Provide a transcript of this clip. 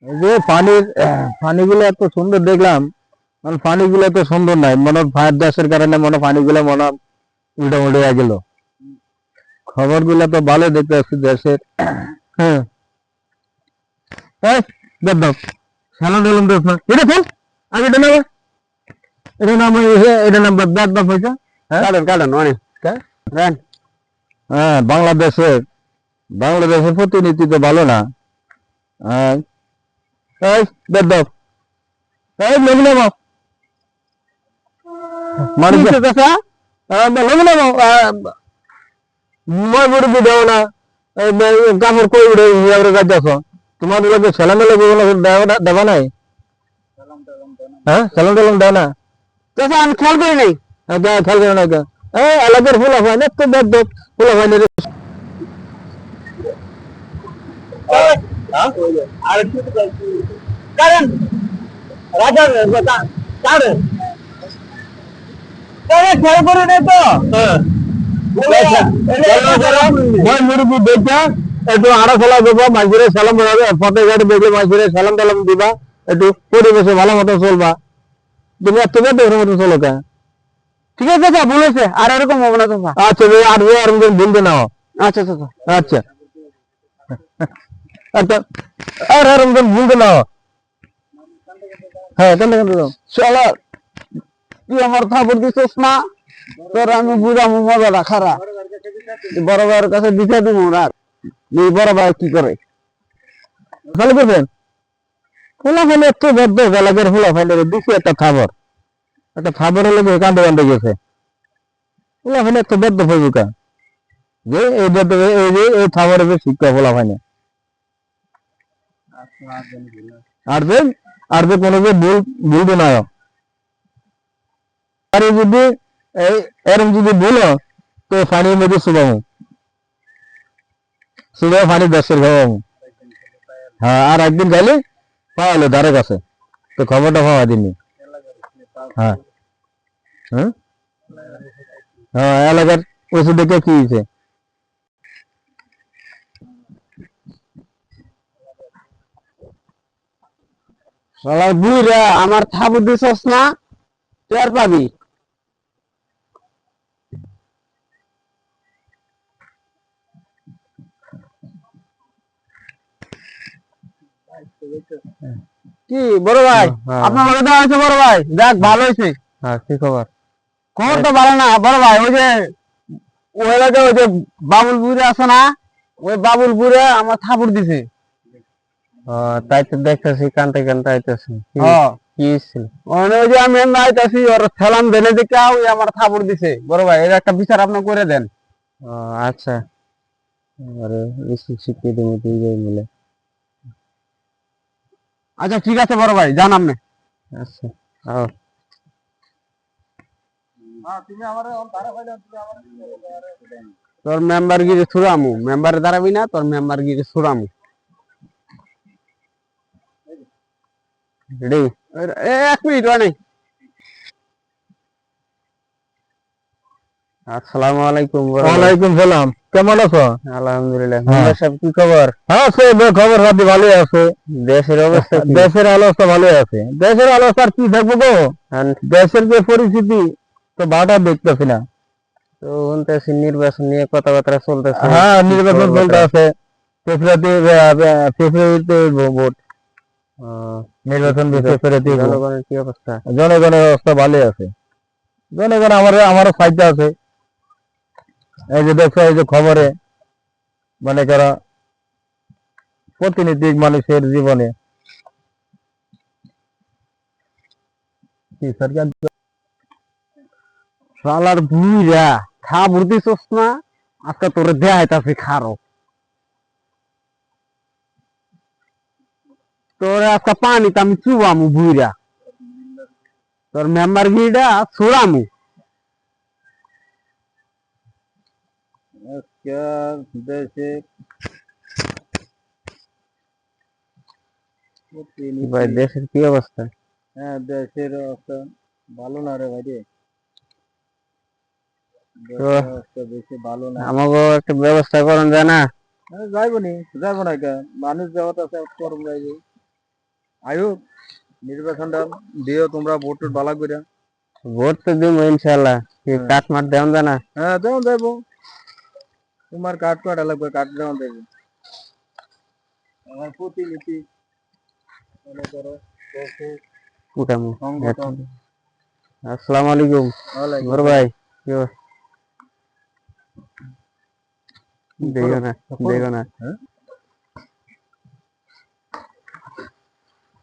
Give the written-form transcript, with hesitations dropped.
এই যে পানিগুলো এত সুন্দর দেখলাম, মানে পানিগুলো এত সুন্দর নাই, মনে হয় ফায়ার দেশের কারণে মনে হয় পানিগুলো মনে হয় উল্টা উল্টে হয়ে গেল। খবরগুলো তো ভালো দেখতে পাচ্ছি দেশের। হ্যাঁ, এই দেখ দাও, সালাম দিলাম দেখ না, এটা ফেল, আগে এটা নেবে, এটা নাম, এটা নাম ব্যাগ বা পয়সা। হ্যাঁ কাটেন কাটেন অনেক। হ্যাঁ, বাংলাদেশের প্রতিনিধি তো ভালো না। হ্যাঁ, এই দেখ দাও, এই লেগে নেবো মানুষ কথা, লেগে নেবো মই বড় দেও না, কাপড় কই উড়ে কাজ দেখো, তোমার লোকে ছেলে মেলে দেবা নাই। হ্যাঁ, সালাম টালাম দেয় না, চাচা আমি খেয়াল করি নাই। খেয়াল করি না, এলাকার ফুল হয় না তো, দেখ দেখ ফুল হয় না। খেয়াল করি নাই তো। একটু আড়া খেলা দেবো, মাঝিরে সালাম দেবে, ফটো ঘাটে দেখলে মাঝিরে সালাম টালাম দিবা, একটু পরিবেশে ভালো মতো চলবা। তুমি এত মতো চলো কে? ঠিক আছে চাচা, বলেছে আর এরকম হবে না চাচা। আচ্ছা আর ভুলবে না। আচ্ছা চাচা, আচ্ছা আচ্ছা, আর রমজান ভুলবে না। হ্যাঁ কেন চলো, তুই আমার খবর দিচ্ছিস না, তোর আমি বুঝাবো মজাটা খারাপ। বড় ভাইয়ের কাছে দিতে দিব রাত, বড় ভাই কি করে ভালো করবেন। খোলা ফেলে একটু বদ্ধ এলাকার খোলা ফেলে দিচ্ছি একটা খাবার হলে কান্দে কান্দে গেছে। খোলা ফেলে একটু বদ্ধ ফেলবুকা যে এই বদ্ধ, এই যে এই খাবারের শিক্ষা খোলা ফেলে আর যে কোনো যে ভুলবে না। আর যদি এরম যদি বলো তো পানির মধ্যে শুবামু পানি দেশের খাওয়াবো। হ্যাঁ, আর একদিন গেলে পাওয়ালো ধারে কাছে, তো খবরটা পাওয়া দিননি। হ্যাঁ হ্যাঁ, হ্যাঁ এলাকার ওষুধ দেখে কি হয়েছে। বুড়া আমার থাবু দিছস না, টের পাবি। কি বড় ভাই, আপনার লগে দেওয়া হয়েছে বড় ভাই, যাক ভালো হয়েছে। হ্যাঁ, কি খবর? খবর তো ভালো না বড় ভাই, ওই যে ওই এলাকায় ওই যে বাবুল বুড়ে আছে না, ওই বাবুল বুড়ে আমার থাপুর দিছে। তাই তো দেখতেছি কানতে কানতে আইতেছি। কি ছিল ওই যে আমি আইতাছি, ওর সালাম দেনে দেখে ওই আমার থাপুর দিছে। বড় ভাই এর একটা বিচার আপনি করে দেন। আচ্ছা, আরে শিখিয়ে দেবো তুই মিলে। আচ্ছা ঠিক আছে বড় ভাই, যান আপনি। আচ্ছা, তোর মেম্বার গিরি ছুড়ামু, মেম্বারে দাঁড়াবি না, তোর মেম্বার গিরি ছুড়ামু। এক মিনিট অনেক। আসসালামু আলাইকুম। ওয়ালাইকুম সালাম, কেমন আছো? আলহামদুলিল্লাহ। সব কি খবর? হ্যাঁ খবর সাথে ভালো আছে। দেশের অবস্থা দেশের অবস্থা ভালো আছে। দেশের অবস্থা কি থাকবো গো, দেশের যে পরিস্থিতি তো বাটা দেখতেছি না। তো শুনতেছি নির্বাচন নিয়ে কথাবার্তা চলতেছে। হ্যাঁ, নির্বাচন চলতে আছে, ফেব্রুয়ারিতে ভোট। নির্বাচন ফেব্রুয়ারিতে। জনগণের কি অবস্থা? জনগণের অবস্থা ভালো আছে। জনগণ আমারও ফায়দা আছে। এই যে দেখো, এই যে খবরে মানে যারা প্রতিনিধি মানুষের জীবনে সরকার শালার বুইরা খা বুঝি চোস না, আজকে তোরে দেখাইতাছি খারো, তোরে আজকে পানিতে আমি চুবামু বুইরা, তোর মেম্বার গিটা ছুড়ামু। ভাই দেশের কি অবস্থা? হ্যাঁ, দেশের অবস্থা ভালো না রে ভাই, বেশি ভালো না। আমাকে একটা ব্যবস্থা করেন যায় না? যাইবো নি, যাইবো না, মানুষ যাওয়া আছে করুন যাইবে। আয়ো নির্বাচনটা দিও তোমরা ভোট টোট বালা কইরা ভোট তো দিব ইনশাআল্লাহ কি কাট মার দেন জানা হ্যাঁ দেন দেব তোমার কাট কাট লাগবে কাট দেন দেব আমার প্রতিনিধি মনে করো উঠামু আসসালামু আলাইকুম বড় ভাই দেখো না